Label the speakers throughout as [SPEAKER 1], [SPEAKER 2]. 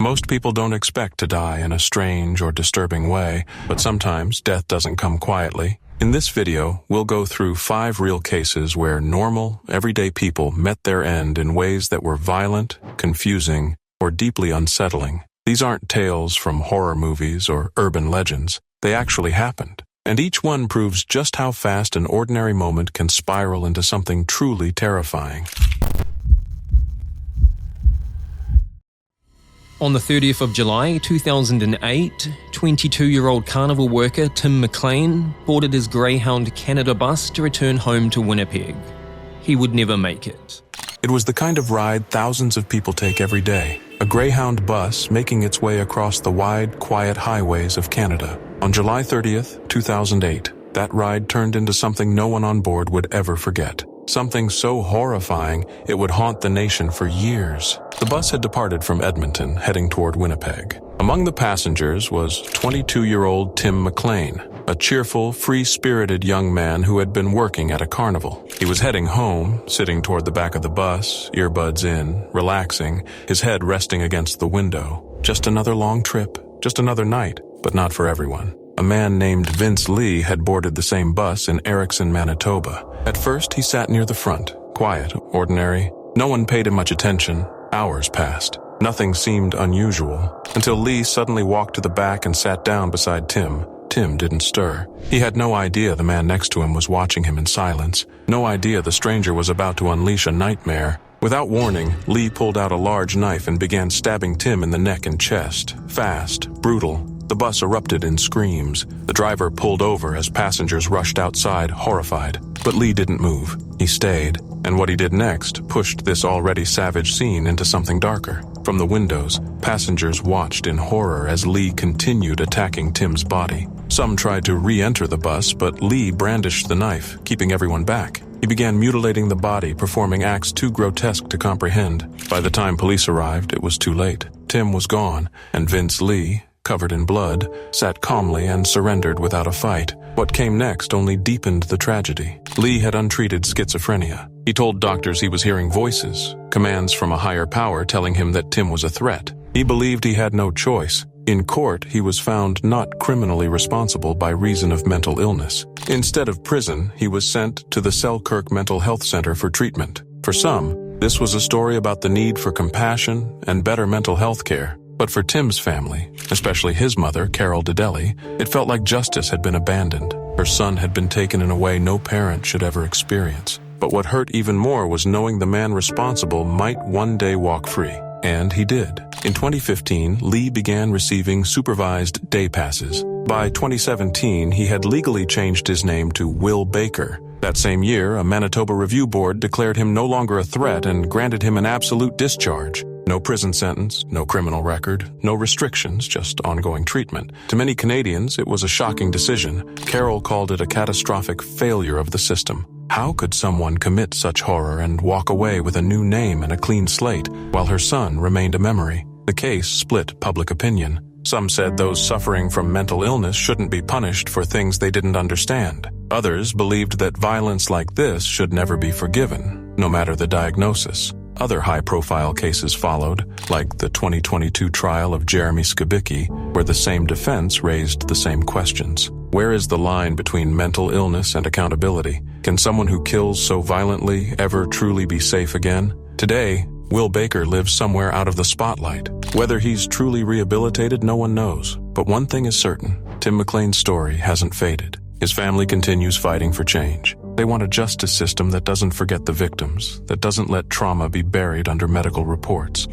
[SPEAKER 1] Most people don't expect to die in a strange or disturbing way, but sometimes death doesn't come quietly. In this video, we'll go through 5 real cases where normal, everyday people met their end in ways that were violent, confusing, or deeply unsettling. These aren't tales from horror movies or urban legends. They actually happened. And each one proves just how fast an ordinary moment can spiral into something truly terrifying.
[SPEAKER 2] On the 30th of July 2008, 22-year-old carnival worker Tim McLean boarded his Greyhound Canada bus to return home to Winnipeg. He would never make it.
[SPEAKER 1] It was the kind of ride thousands of people take every day. A Greyhound bus making its way across the wide, quiet highways of Canada. On July 30th, 2008, that ride turned into something no one on board would ever forget. Something so horrifying, it would haunt the nation for years. The bus had departed from Edmonton, heading toward Winnipeg. Among the passengers was 22-year-old Tim McLean, a cheerful, free-spirited young man who had been working at a carnival. He was heading home, sitting toward the back of the bus, earbuds in, relaxing, his head resting against the window. Just another long trip, just another night, but not for everyone. A man named Vince Lee had boarded the same bus in Erickson, Manitoba. At first, he sat near the front, quiet, ordinary. No one paid him much attention. Hours passed. Nothing seemed unusual, until Lee suddenly walked to the back and sat down beside Tim. Tim didn't stir. He had no idea the man next to him was watching him in silence. No idea the stranger was about to unleash a nightmare. Without warning, Lee pulled out a large knife and began stabbing Tim in the neck and chest. Fast, brutal. The bus erupted in screams. The driver pulled over as passengers rushed outside, horrified. But Lee didn't move. He stayed. And what he did next pushed this already savage scene into something darker. From the windows, passengers watched in horror as Lee continued attacking Tim's body. Some tried to re-enter the bus, but Lee brandished the knife, keeping everyone back. He began mutilating the body, performing acts too grotesque to comprehend. By the time police arrived, it was too late. Tim was gone, and Vince Lee, covered in blood, sat calmly and surrendered without a fight. What came next only deepened the tragedy. Lee had untreated schizophrenia. He told doctors he was hearing voices, commands from a higher power telling him that Tim was a threat. He believed he had no choice. In court, he was found not criminally responsible by reason of mental illness. Instead of prison, he was sent to the Selkirk Mental Health Center for treatment. For some, this was a story about the need for compassion and better mental health care. But for Tim's family, especially his mother, Carol Dedeli, it felt like justice had been abandoned. Her son had been taken in a way no parent should ever experience. But what hurt even more was knowing the man responsible might one day walk free. And he did. In 2015, Lee began receiving supervised day passes. By 2017, he had legally changed his name to Will Baker. That same year, a Manitoba Review Board declared him no longer a threat and granted him an absolute discharge. No prison sentence, no criminal record, no restrictions, just ongoing treatment. To many Canadians, it was a shocking decision. Carol called it a catastrophic failure of the system. How could someone commit such horror and walk away with a new name and a clean slate, while her son remained a memory? The case split public opinion. Some said those suffering from mental illness shouldn't be punished for things they didn't understand. Others believed that violence like this should never be forgiven, no matter the diagnosis. Other high-profile cases followed, like the 2022 trial of Jeremy Skibicki, where the same defense raised the same questions. Where is the line between mental illness and accountability? Can someone who kills so violently ever truly be safe again? Today, Will Baker lives somewhere out of the spotlight. Whether he's truly rehabilitated, no one knows. But one thing is certain, Tim McLean's story hasn't faded. His family continues fighting for change. They want a justice system that doesn't forget the victims, that doesn't let trauma be buried under medical reports.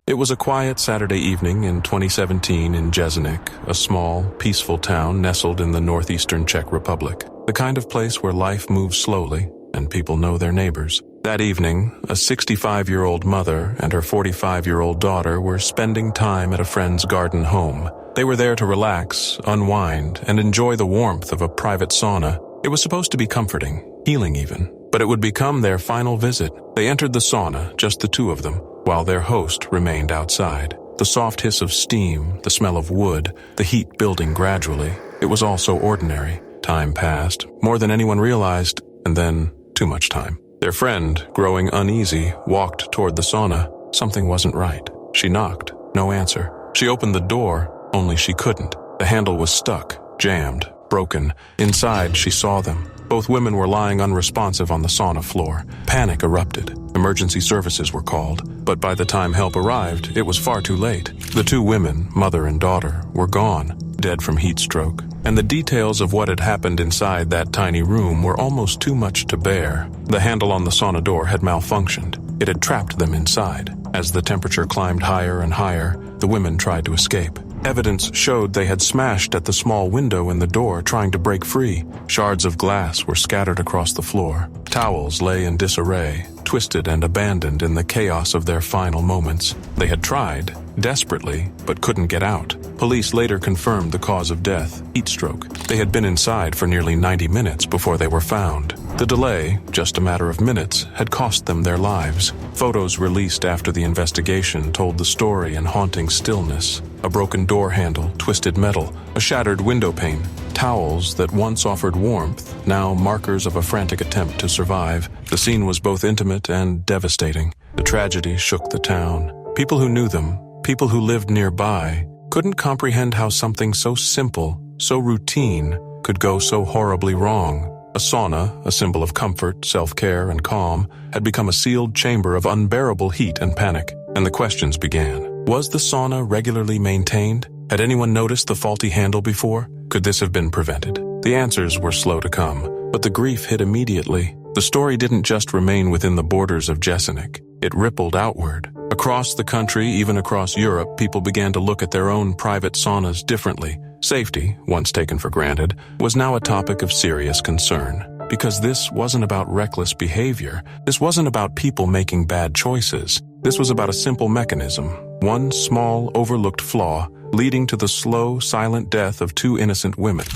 [SPEAKER 1] It was a quiet Saturday evening in 2017 in Jesenik, a small, peaceful town nestled in the northeastern Czech Republic. The kind of place where life moves slowly and people know their neighbors. That evening, a 65-year-old mother and her 45-year-old daughter were spending time at a friend's garden home. They were there to relax, unwind, and enjoy the warmth of a private sauna. It was supposed to be comforting, healing even, but it would become their final visit. They entered the sauna, just the two of them, while their host remained outside. The soft hiss of steam, the smell of wood, the heat building gradually. It was all so ordinary. Time passed, more than anyone realized, and then too much time. Their friend, growing uneasy, walked toward the sauna. Something wasn't right. She knocked. No answer. She opened the door, only she couldn't. The handle was stuck, jammed, broken. Inside, she saw them. Both women were lying unresponsive on the sauna floor. Panic erupted. Emergency services were called, but by the time help arrived, it was far too late. The two women, mother and daughter, were gone, dead from heat stroke. And the details of what had happened inside that tiny room were almost too much to bear. The handle on the sauna door had malfunctioned. It had trapped them inside. As the temperature climbed higher and higher, the women tried to escape. Evidence showed they had smashed at the small window in the door trying to break free. Shards of glass were scattered across the floor. Towels lay in disarray, twisted and abandoned in the chaos of their final moments. They had tried, desperately, but couldn't get out. Police later confirmed the cause of death, heat stroke. They had been inside for nearly 90 minutes before they were found. The delay, just a matter of minutes, had cost them their lives. Photos released after the investigation told the story in haunting stillness. A broken door handle, twisted metal, a shattered window pane, towels that once offered warmth, now markers of a frantic attempt to survive. The scene was both intimate and devastating. The tragedy shook the town. People who knew them, people who lived nearby, couldn't comprehend how something so simple, so routine, could go so horribly wrong. A sauna, a symbol of comfort, self-care, and calm, had become a sealed chamber of unbearable heat and panic. And the questions began. Was the sauna regularly maintained? Had anyone noticed the faulty handle before? Could this have been prevented? The answers were slow to come, but the grief hit immediately. The story didn't just remain within the borders of Jesenik. It rippled outward. Across the country, even across Europe, people began to look at their own private saunas differently. Safety, once taken for granted, was now a topic of serious concern. Because this wasn't about reckless behavior. This wasn't about people making bad choices. This was about a simple mechanism, one small, overlooked flaw, leading to the slow, silent death of two innocent women.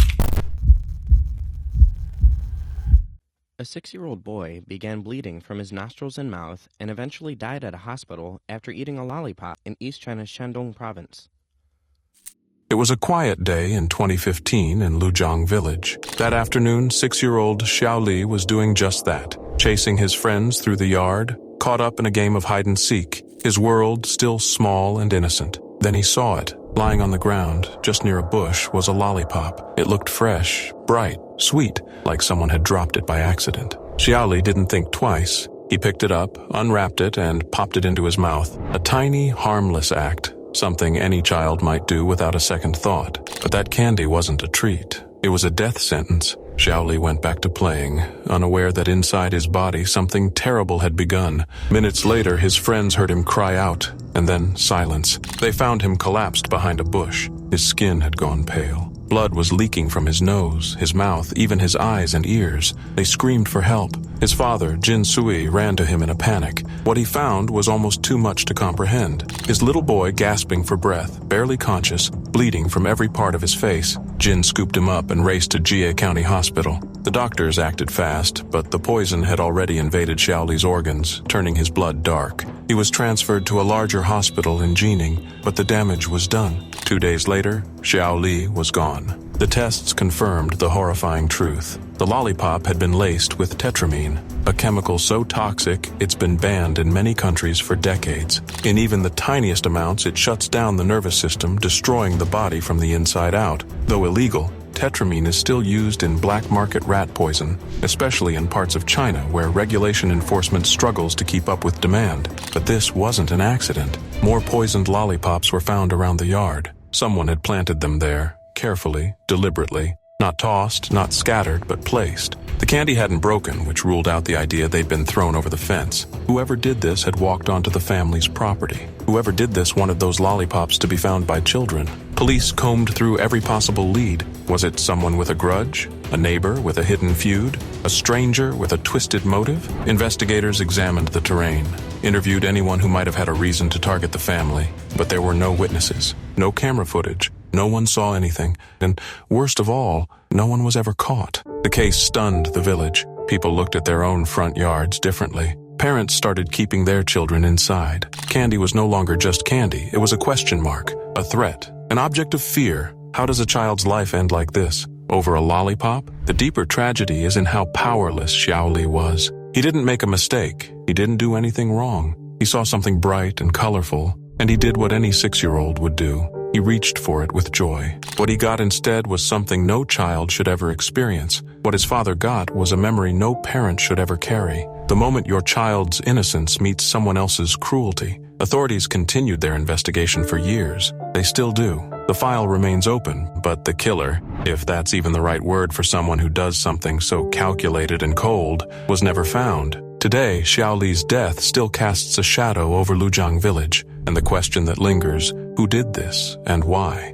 [SPEAKER 3] A 6-year-old boy began bleeding from his nostrils and mouth and eventually died at a hospital after eating a lollipop in East China's Shandong province.
[SPEAKER 1] It was a quiet day in 2015 in Lujiang village. That afternoon, 6-year-old Xiao Li was doing just that, chasing his friends through the yard, caught up in a game of hide-and-seek, his world still small and innocent. Then he saw it. Lying on the ground, just near a bush, was a lollipop. It looked fresh, bright, sweet, like someone had dropped it by accident. Xiao Li didn't think twice. He picked it up, unwrapped it, and popped it into his mouth. A tiny, harmless act, something any child might do without a second thought. But that candy wasn't a treat. It was a death sentence. Xiao Li went back to playing, unaware that inside his body something terrible had begun. Minutes later, his friends heard him cry out, and then silence. They found him collapsed behind a bush. His skin had gone pale. Blood was leaking from his nose, his mouth, even his eyes and ears. They screamed for help. His father, Jin Sui, ran to him in a panic. What he found was almost too much to comprehend. His little boy gasping for breath, barely conscious, bleeding from every part of his face. Jin scooped him up and raced to Jie County Hospital. The doctors acted fast, but the poison had already invaded Xiaoli's organs, turning his blood dark. He was transferred to a larger hospital in Jining, but the damage was done. 2 days later, Xiaoli was gone. The tests confirmed the horrifying truth. The lollipop had been laced with tetramine, a chemical so toxic it's been banned in many countries for decades. In even the tiniest amounts, it shuts down the nervous system, destroying the body from the inside out. Though illegal, tetramine is still used in black market rat poison, especially in parts of China where regulation enforcement struggles to keep up with demand. But this wasn't an accident. More poisoned lollipops were found around the yard. Someone had planted them there, carefully, deliberately. Not tossed, not scattered, but placed. The candy hadn't broken, which ruled out the idea they'd been thrown over the fence. Whoever did this had walked onto the family's property. Whoever did this wanted those lollipops to be found by children. Police combed through every possible lead. Was it someone with a grudge? A neighbor with a hidden feud? A stranger with a twisted motive? Investigators examined the terrain, interviewed anyone who might have had a reason to target the family, but there were no witnesses, no camera footage. No one saw anything, and worst of all, no one was ever caught. The case stunned the village. People looked at their own front yards differently. Parents started keeping their children inside. Candy was no longer just candy. It was a question mark, a threat, an object of fear. How does a child's life end like this? Over a lollipop? The deeper tragedy is in how powerless Xiaoli was. He didn't make a mistake. He didn't do anything wrong. He saw something bright and colorful, and he did what any 6-year-old would do. He reached for it with joy. What he got instead was something no child should ever experience. What his father got was a memory no parent should ever carry. The moment your child's innocence meets someone else's cruelty. Authorities continued their investigation for years. They still do. The file remains open, but the killer, if that's even the right word for someone who does something so calculated and cold, was never found. Today, Xiaoli's death still casts a shadow over Lujiang village, and the question that lingers, who did this and why?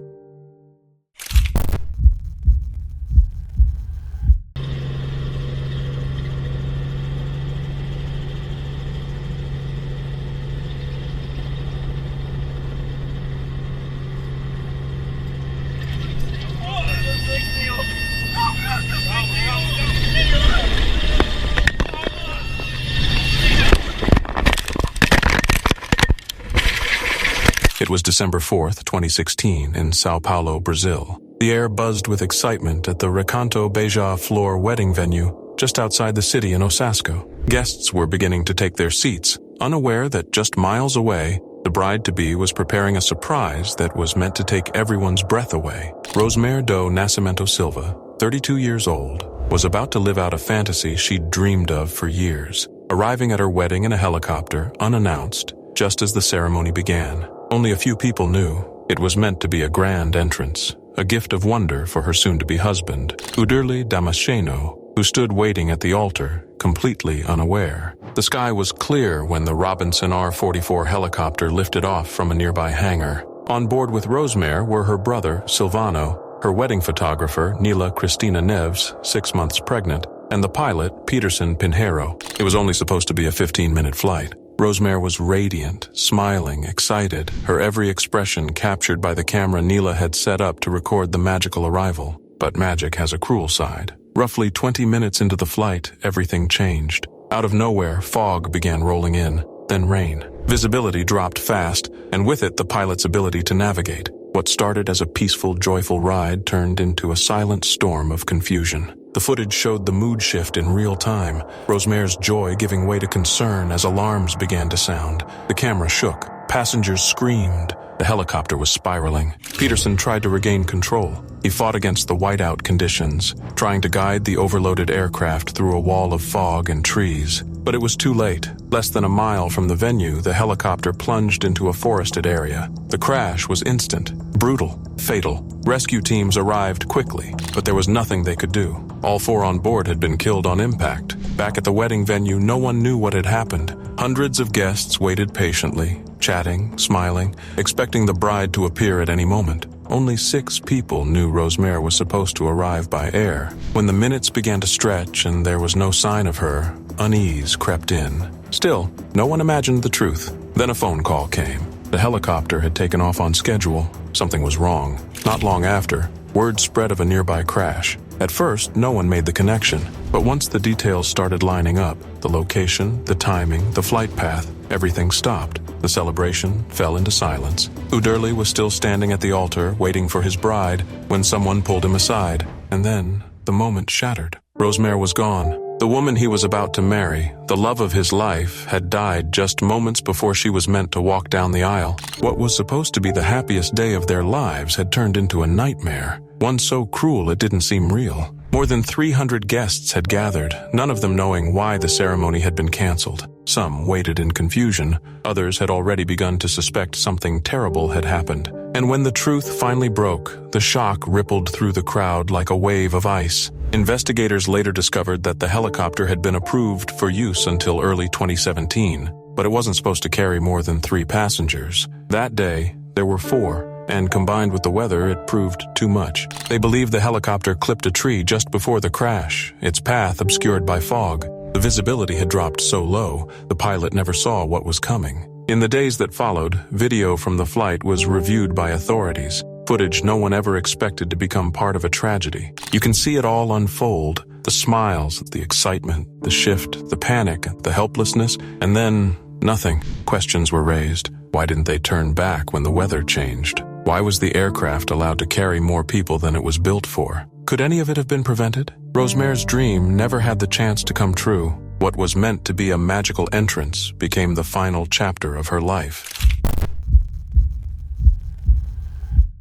[SPEAKER 1] It was December 4th, 2016, in Sao Paulo, Brazil. The air buzzed with excitement at the Recanto Beija-Flor wedding venue just outside the city in Osasco. Guests were beginning to take their seats, unaware that just miles away, the bride-to-be was preparing a surprise that was meant to take everyone's breath away. Rosemary do Nascimento Silva, 32 years old, was about to live out a fantasy she'd dreamed of for years, arriving at her wedding in a helicopter, unannounced, just as the ceremony began. Only a few people knew. It was meant to be a grand entrance, a gift of wonder for her soon-to-be husband, Uderli Damasceno, who stood waiting at the altar, completely unaware. The sky was clear when the Robinson R-44 helicopter lifted off from a nearby hangar. On board with Rosemary were her brother, Silvano, her wedding photographer, Nila Cristina Neves, 6 months pregnant, and the pilot, Peterson Pinheiro. It was only supposed to be a 15-minute flight. Rosemary was radiant, smiling, excited, her every expression captured by the camera Nila had set up to record the magical arrival. But magic has a cruel side. Roughly 20 minutes into the flight, everything changed. Out of nowhere, fog began rolling in, then rain. Visibility dropped fast, and with it the pilot's ability to navigate. What started as a peaceful, joyful ride turned into a silent storm of confusion. The footage showed the mood shift in real time, Rosemary's joy giving way to concern as alarms began to sound. The camera shook. Passengers screamed. The helicopter was spiraling. Peterson tried to regain control. He fought against the whiteout conditions, trying to guide the overloaded aircraft through a wall of fog and trees. But it was too late. Less than a mile from the venue, the helicopter plunged into a forested area. The crash was instant, brutal, fatal. Rescue teams arrived quickly, but there was nothing they could do. All 4 on board had been killed on impact. Back at the wedding venue, no one knew what had happened. Hundreds of guests waited patiently, chatting, smiling, expecting the bride to appear at any moment. Only 6 people knew Rosemary was supposed to arrive by air. When the minutes began to stretch and there was no sign of her, unease crept in. Still, no one imagined the truth. Then a phone call came. The helicopter had taken off on schedule. Something was wrong. Not long after, word spread of a nearby crash. At first, no one made the connection, but once the details started lining up, the location, the timing, the flight path, everything stopped. The celebration fell into silence. Uderli was still standing at the altar, waiting for his bride, when someone pulled him aside, and then the moment shattered. Rosemary was gone. The woman he was about to marry, the love of his life, had died just moments before she was meant to walk down the aisle. What was supposed to be the happiest day of their lives had turned into a nightmare, one so cruel it didn't seem real. More than 300 guests had gathered, none of them knowing why the ceremony had been canceled. Some waited in confusion, others had already begun to suspect something terrible had happened. And when the truth finally broke, the shock rippled through the crowd like a wave of ice. Investigators later discovered that the helicopter had been approved for use until early 2017, but it wasn't supposed to carry more than 3 passengers. That day, there were 4, and combined with the weather, it proved too much. They believe the helicopter clipped a tree just before the crash, its path obscured by fog. The visibility had dropped so low, the pilot never saw what was coming. In the days that followed, video from the flight was reviewed by authorities. Footage no one ever expected to become part of a tragedy. You can see it all unfold. The smiles, the excitement, the shift, the panic, the helplessness, and then nothing. Questions were raised. Why didn't they turn back when the weather changed? Why was the aircraft allowed to carry more people than it was built for? Could any of it have been prevented? Rosemary's dream never had the chance to come true. What was meant to be a magical entrance became the final chapter of her life.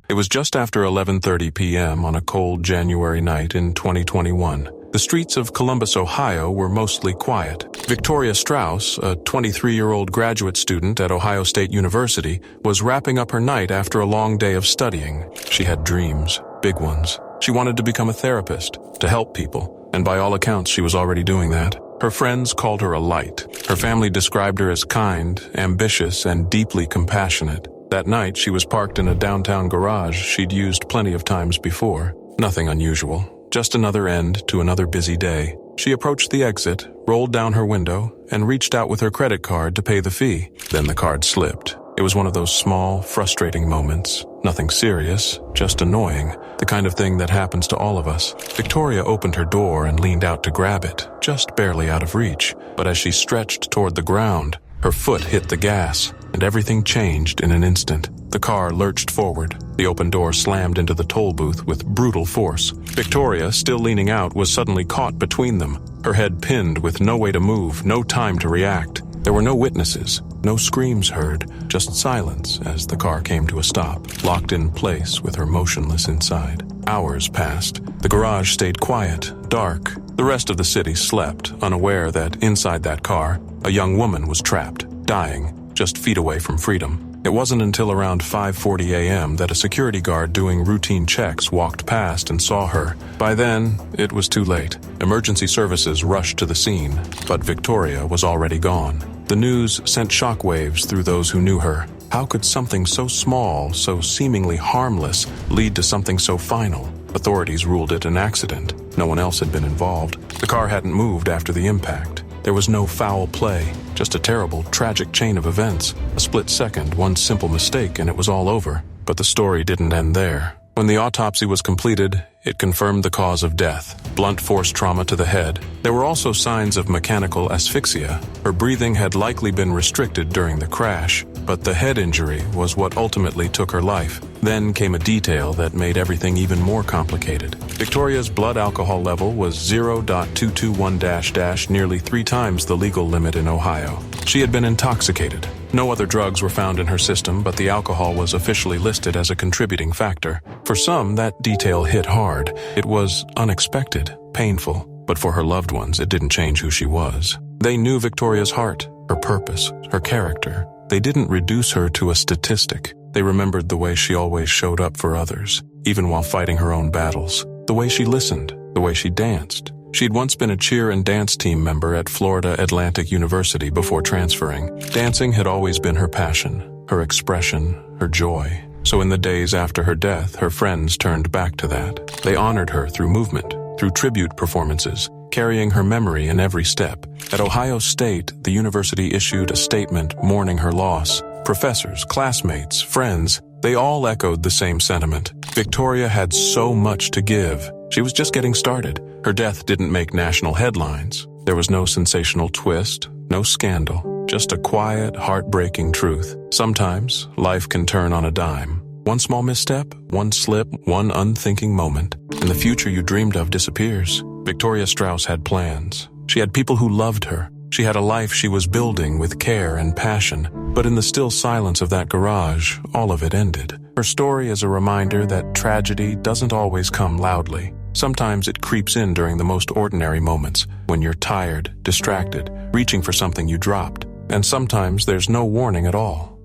[SPEAKER 1] It was just after 11:30 p.m. on a cold January night in 2021. The streets of Columbus, Ohio were mostly quiet. Victoria Strauss, a 23-year-old graduate student at Ohio State University, was wrapping up her night after a long day of studying. She had dreams, big ones. She wanted to become a therapist, to help people, and by all accounts she was already doing that. Her friends called her a light. Her family described her as kind, ambitious, and deeply compassionate. That night she was parked in a downtown garage she'd used plenty of times before. Nothing unusual. Just another end to another busy day. She approached the exit, rolled down her window, and reached out with her credit card to pay the fee. Then the card slipped. It was one of those small, frustrating moments. Nothing serious, just annoying. The kind of thing that happens to all of us. Victoria opened her door and leaned out to grab it, just barely out of reach. But as she stretched toward the ground, her foot hit the gas, and everything changed in an instant. The car lurched forward. The open door slammed into the toll booth with brutal force. Victoria, still leaning out, was suddenly caught between them, her head pinned with no way to move, no time to react. There were no witnesses, no screams heard, just silence as the car came to a stop, locked in place with her motionless inside. Hours passed. The garage stayed quiet, dark. The rest of the city slept, unaware that inside that car, a young woman was trapped, dying, just feet away from freedom. It wasn't until around 5:40 a.m. that a security guard doing routine checks walked past and saw her. By then, it was too late. Emergency services rushed to the scene, but Victoria was already gone. The news sent shockwaves through those who knew her. How could something so small, so seemingly harmless, lead to something so final? Authorities ruled it an accident. No one else had been involved. The car hadn't moved after the impact. There was no foul play, just a terrible, tragic chain of events. A split second, one simple mistake, and it was all over. But the story didn't end there. When the autopsy was completed, it confirmed the cause of death, blunt force trauma to the head. There were also signs of mechanical asphyxia. Her breathing had likely been restricted during the crash, but the head injury was what ultimately took her life. Then came a detail that made everything even more complicated. Victoria's blood alcohol level was 0.221-, nearly 3 times the legal limit in Ohio. She had been intoxicated. No other drugs were found in her system, but the alcohol was officially listed as a contributing factor. For some, that detail hit hard. It was unexpected, painful, but for her loved ones, it didn't change who she was. They knew Victoria's heart, her purpose, her character. They didn't reduce her to a statistic. They remembered the way she always showed up for others, even while fighting her own battles. The way she listened, the way she danced. She'd once been a cheer and dance team member at Florida Atlantic University before transferring. Dancing had always been her passion, her expression, her joy. So in the days after her death, her friends turned back to that. They honored her through movement, through tribute performances, carrying her memory in every step. At Ohio State, the university issued a statement mourning her loss. Professors, classmates, friends, they all echoed the same sentiment. Victoria had so much to give. She was just getting started. Her death didn't make national headlines. There was no sensational twist, no scandal, just a quiet, heartbreaking truth. Sometimes, life can turn on a dime. One small misstep, one slip, one unthinking moment, and the future you dreamed of disappears. Victoria Strauss had plans. She had people who loved her. She had a life she was building with care and passion. But in the still silence of that garage, all of it ended. Her story is a reminder that tragedy doesn't always come loudly. Sometimes it creeps in during the most ordinary moments, when you're tired, distracted, reaching for something you dropped. And sometimes there's no warning at all.